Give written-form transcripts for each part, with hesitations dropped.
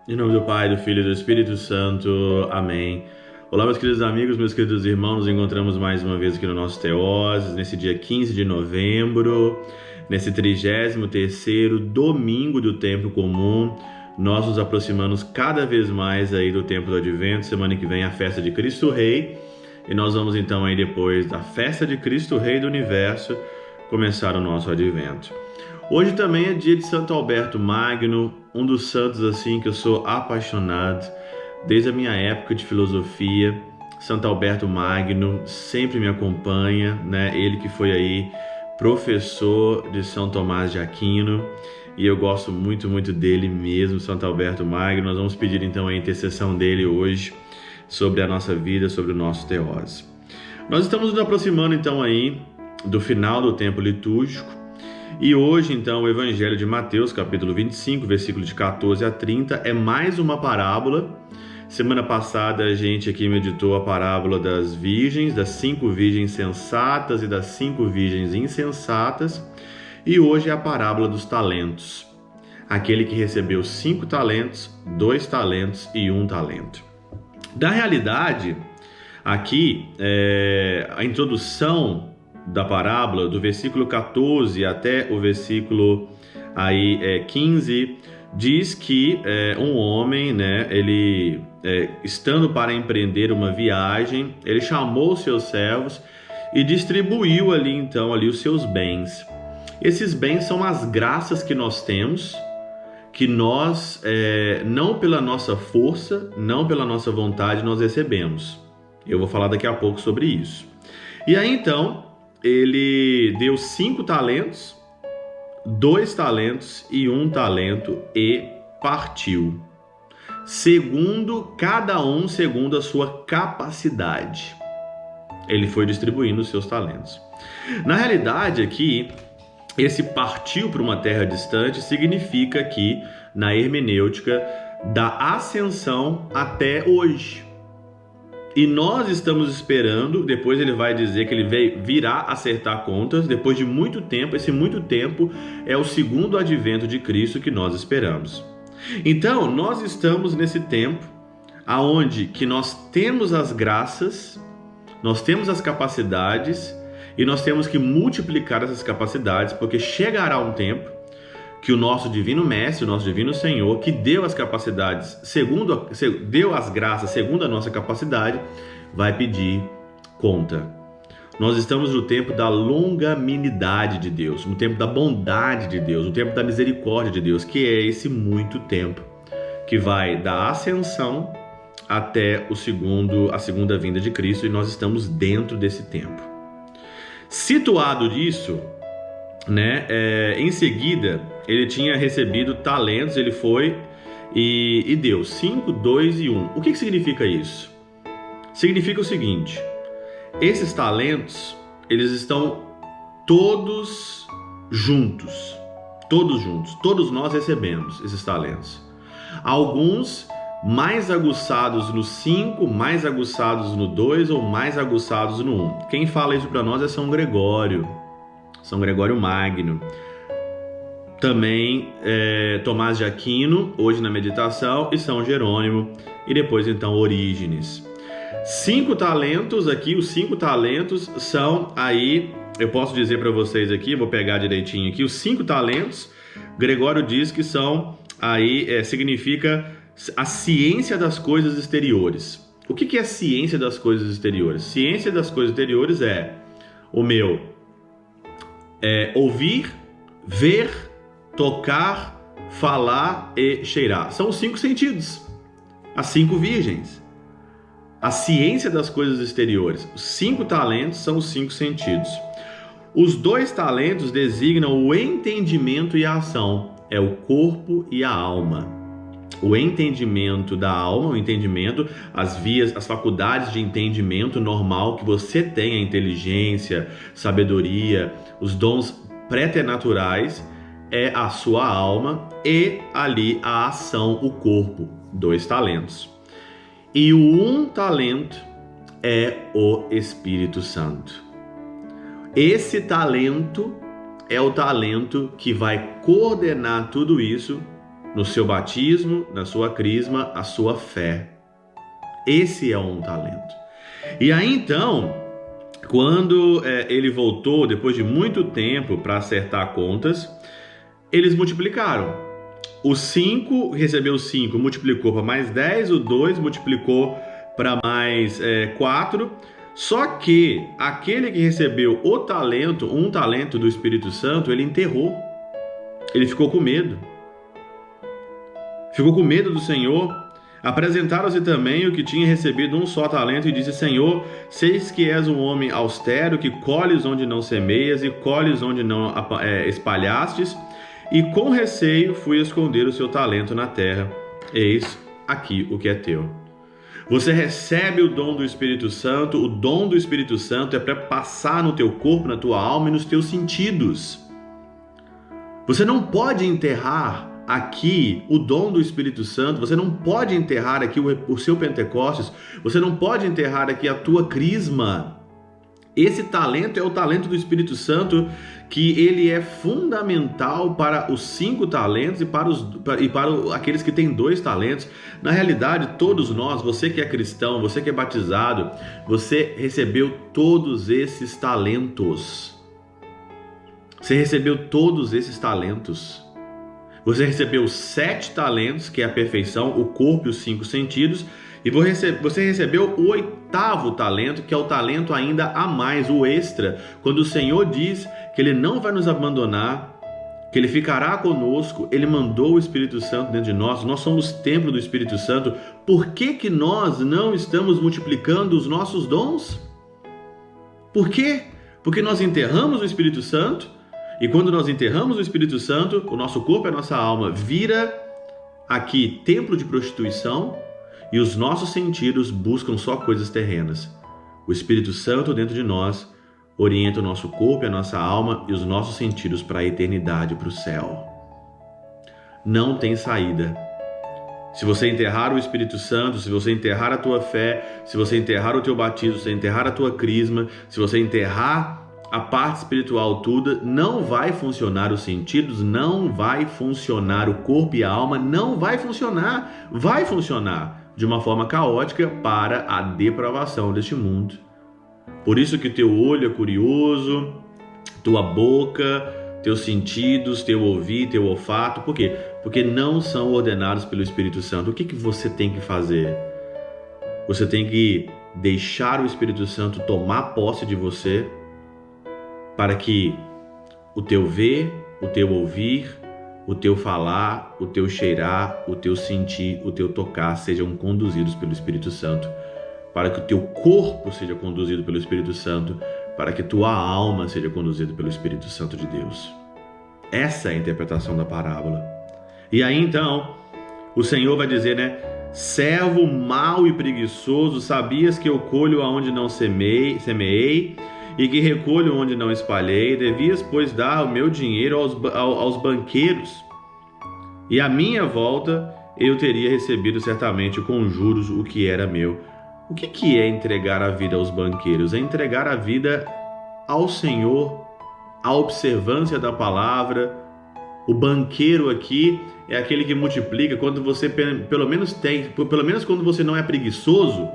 Em nome do Pai, do Filho e do Espírito Santo. Amém. Olá, meus queridos amigos, meus queridos irmãos. Nos encontramos mais uma vez aqui no nosso Teoses, nesse dia 15 de novembro, nesse 33º domingo do Tempo Comum. Nós nos aproximamos cada vez mais aí do tempo do Advento. Semana que vem a festa de Cristo Rei. E nós vamos então aí depois da festa de Cristo Rei do Universo começar o nosso Advento. Hoje também é dia de Santo Alberto Magno, um dos santos assim que eu sou apaixonado desde a minha época de filosofia. Santo Alberto Magno sempre me acompanha, né? Ele que foi aí professor de São Tomás de Aquino, e eu gosto muito dele mesmo, Santo Alberto Magno. Nós vamos pedir então a intercessão dele hoje sobre a nossa vida, sobre o nosso teose. Nós estamos nos aproximando então aí do final do tempo litúrgico. E hoje, então, o Evangelho de Mateus, capítulo 25, versículo de 14 a 30, é mais uma parábola. Semana passada a gente aqui meditou a parábola das virgens, das 5 virgens sensatas e das 5 virgens insensatas. E hoje é a parábola dos talentos. Aquele que recebeu 5 talentos, 2 talentos e 1 talento. Na realidade, aqui, a introdução da parábola, do versículo 14 até o versículo 15, diz que um homem, né, ele estando para empreender uma viagem, ele chamou os seus servos e distribuiu ali os seus bens. Esses bens são as graças que nós temos, que nós, não pela nossa força, não pela nossa vontade, nós recebemos. Eu vou falar daqui a pouco sobre isso. E aí então, ele deu 5 talentos, 2 talentos e 1 talento e partiu. Cada um segundo a sua capacidade. Ele foi distribuindo os seus talentos. Na realidade aqui, esse partiu para uma terra distante significa aqui, na hermenêutica, da ascensão até hoje. E nós estamos esperando, depois ele vai dizer que ele virá acertar contas, depois de muito tempo. Esse muito tempo é o segundo advento de Cristo que nós esperamos. Então, nós estamos nesse tempo aonde que nós temos as graças, nós temos as capacidades e nós temos que multiplicar essas capacidades, porque chegará um tempo que o nosso divino mestre, o nosso divino Senhor, que deu as capacidades deu as graças segundo a nossa capacidade, vai pedir conta. Nós estamos no tempo da longanimidade de Deus, no tempo da bondade de Deus, no tempo da misericórdia de Deus, que é esse muito tempo que vai da ascensão até a segunda vinda de Cristo, e nós estamos dentro desse tempo. Situado disso, né? Em seguida, ele tinha recebido talentos, ele foi e deu 5, 2 e 1. O que significa isso? Significa o seguinte: esses talentos, eles estão todos juntos, todos nós recebemos esses talentos. Alguns mais aguçados no 5, mais aguçados no 2 ou mais aguçados no 1. Quem fala isso para nós é São Gregório Magno. Também Tomás de Aquino, hoje na meditação, e São Jerônimo, e depois então Orígenes. 5 talentos aqui, os 5 talentos são aí, eu posso dizer para vocês aqui, vou pegar direitinho aqui, os 5 talentos, Gregório diz que são aí, significa a ciência das coisas exteriores. O que é a ciência das coisas exteriores? Ciência das coisas exteriores é ouvir, ver, tocar, falar e cheirar. São os 5 sentidos, as 5 virgens. A ciência das coisas exteriores. Os 5 talentos são os 5 sentidos. Os 2 talentos designam o entendimento e a ação. É o corpo e a alma. O entendimento da alma, o entendimento, as vias, as faculdades de entendimento normal que você tem, a inteligência, sabedoria, os dons preternaturais, é a sua alma, e ali a ação, o corpo, 2 talentos. E o 1 talento é o Espírito Santo. Esse talento é o talento que vai coordenar tudo isso no seu batismo, na sua crisma, a sua fé. Esse é um talento. E aí então, quando ele voltou, depois de muito tempo, para acertar contas, eles multiplicaram. O 5 recebeu 5, multiplicou para mais 10, o 2 multiplicou para mais 4. Só que aquele que recebeu o talento, um talento do Espírito Santo, ele enterrou. Ele ficou com medo. Ficou com medo do Senhor. Apresentaram-se também o que tinha recebido um só talento e disse: Senhor, seis que és um homem austero, que colhes onde não semeias e colhes onde não espalhastes, e com receio fui esconder o seu talento na terra. Eis aqui o que é teu. Você recebe o dom do Espírito Santo. O dom do Espírito Santo é para passar no teu corpo, na tua alma e nos teus sentidos. Você não pode enterrar aqui o dom do Espírito Santo, você não pode enterrar aqui o seu Pentecostes, você não pode enterrar aqui a tua crisma. Esse talento é o talento do Espírito Santo, que ele é fundamental para os 5 talentos e para aqueles que têm 2 talentos. Na realidade, todos nós, você que é cristão, você que é batizado, você recebeu todos esses talentos. Você recebeu todos esses talentos. Você recebeu 7 talentos, que é a perfeição, o corpo e os 5 sentidos, e você recebeu o 8º talento, que é o talento ainda a mais, o extra, quando o Senhor diz que Ele não vai nos abandonar, que Ele ficará conosco. Ele mandou o Espírito Santo dentro de nós, nós somos templo do Espírito Santo. Por que nós não estamos multiplicando os nossos dons? Por quê? Porque nós enterramos o Espírito Santo. E quando nós enterramos o Espírito Santo, o nosso corpo e a nossa alma vira aqui templo de prostituição e os nossos sentidos buscam só coisas terrenas. O Espírito Santo dentro de nós orienta o nosso corpo e a nossa alma e os nossos sentidos para a eternidade, para o céu. Não tem saída. Se você enterrar o Espírito Santo, se você enterrar a tua fé, se você enterrar o teu batismo, se você enterrar a tua crisma, se você enterrar a parte espiritual toda, não vai funcionar os sentidos, não vai funcionar o corpo e a alma, não vai funcionar. Vai funcionar de uma forma caótica para a depravação deste mundo. Por isso que teu olho é curioso, tua boca, teus sentidos, teu ouvir, teu olfato. Por quê? Porque não são ordenados pelo Espírito Santo. O que você tem que fazer? Você tem que deixar o Espírito Santo tomar posse de você, para que o teu ver, o teu ouvir, o teu falar, o teu cheirar, o teu sentir, o teu tocar sejam conduzidos pelo Espírito Santo, para que o teu corpo seja conduzido pelo Espírito Santo, para que tua alma seja conduzida pelo Espírito Santo de Deus. Essa é a interpretação da parábola. E aí então, o Senhor vai dizer, servo mau e preguiçoso, sabias que eu colho aonde não semeei, e que recolho onde não espalhei? Devias, pois, dar o meu dinheiro aos banqueiros, e à minha volta eu teria recebido certamente com juros o que era meu. O que é entregar a vida aos banqueiros? É entregar a vida ao Senhor, a observância da palavra. O banqueiro aqui é aquele que multiplica quando você pelo menos quando você não é preguiçoso,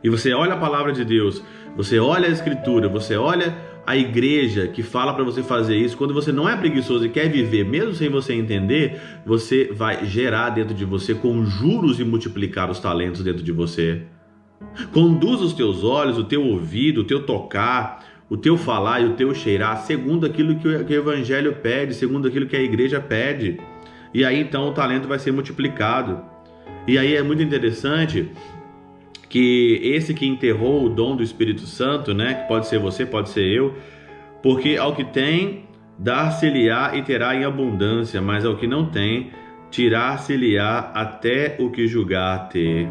e você olha a palavra de Deus, você olha a Escritura, você olha a igreja que fala para você fazer isso. Quando você não é preguiçoso e quer viver, mesmo sem você entender, você vai gerar dentro de você com juros e multiplicar os talentos dentro de você. Conduza os teus olhos, o teu ouvido, o teu tocar, o teu falar e o teu cheirar segundo aquilo que o Evangelho pede, segundo aquilo que a igreja pede. E aí então o talento vai ser multiplicado. E aí é muito interessante que esse que enterrou o dom do Espírito Santo, que pode ser você, pode ser eu, porque ao que tem, dar-se-lhe-á e terá em abundância, mas ao que não tem, tirar-se-lhe-á até o que julgar ter.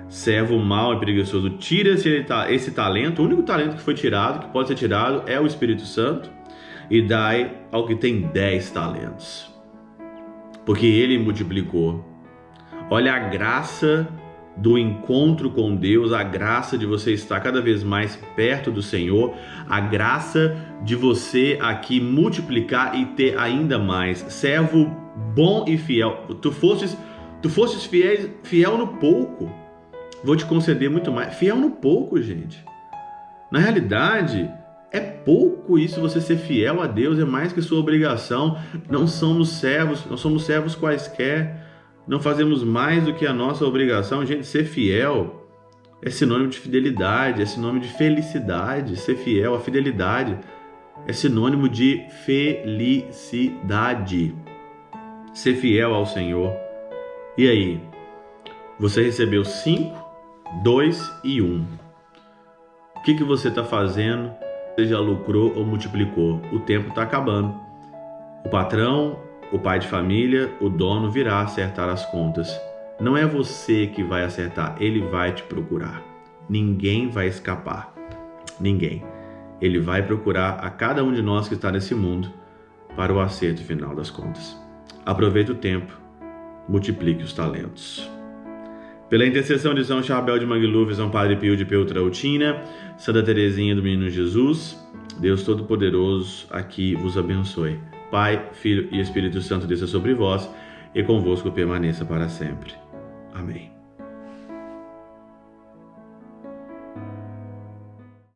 Servo mau e preguiçoso, tira-se esse talento. O único talento que foi tirado, que pode ser tirado, é o Espírito Santo, e dai ao que tem 10 talentos, porque ele multiplicou. Olha a graça do encontro com Deus, a graça de você estar cada vez mais perto do Senhor, a graça de você aqui multiplicar e ter ainda mais. Servo bom e fiel. Tu fostes fiel no pouco, vou te conceder muito mais. Fiel no pouco, gente. Na realidade, é pouco isso, você ser fiel a Deus, é mais que sua obrigação. Não somos servos quaisquer. Não fazemos mais do que a nossa obrigação. Gente, ser fiel é sinônimo de fidelidade, é sinônimo de felicidade. Ser fiel, a fidelidade é sinônimo de felicidade. Ser fiel ao Senhor. E aí? Você recebeu 5, 2 e 1. O que você está fazendo? Você já lucrou ou multiplicou? O tempo está acabando. O patrão, o pai de família, o dono virá acertar as contas. Não é você que vai acertar, ele vai te procurar. Ninguém vai escapar. Ninguém. Ele vai procurar a cada um de nós que está nesse mundo para o acerto final das contas. Aproveite o tempo, multiplique os talentos. Pela intercessão de São Charbel de Mangluf, São Padre Pio de Peltrautina, Santa Teresinha do Menino Jesus, Deus Todo-Poderoso aqui vos abençoe. Pai, Filho e Espírito Santo desça sobre vós e convosco permaneça para sempre. Amém.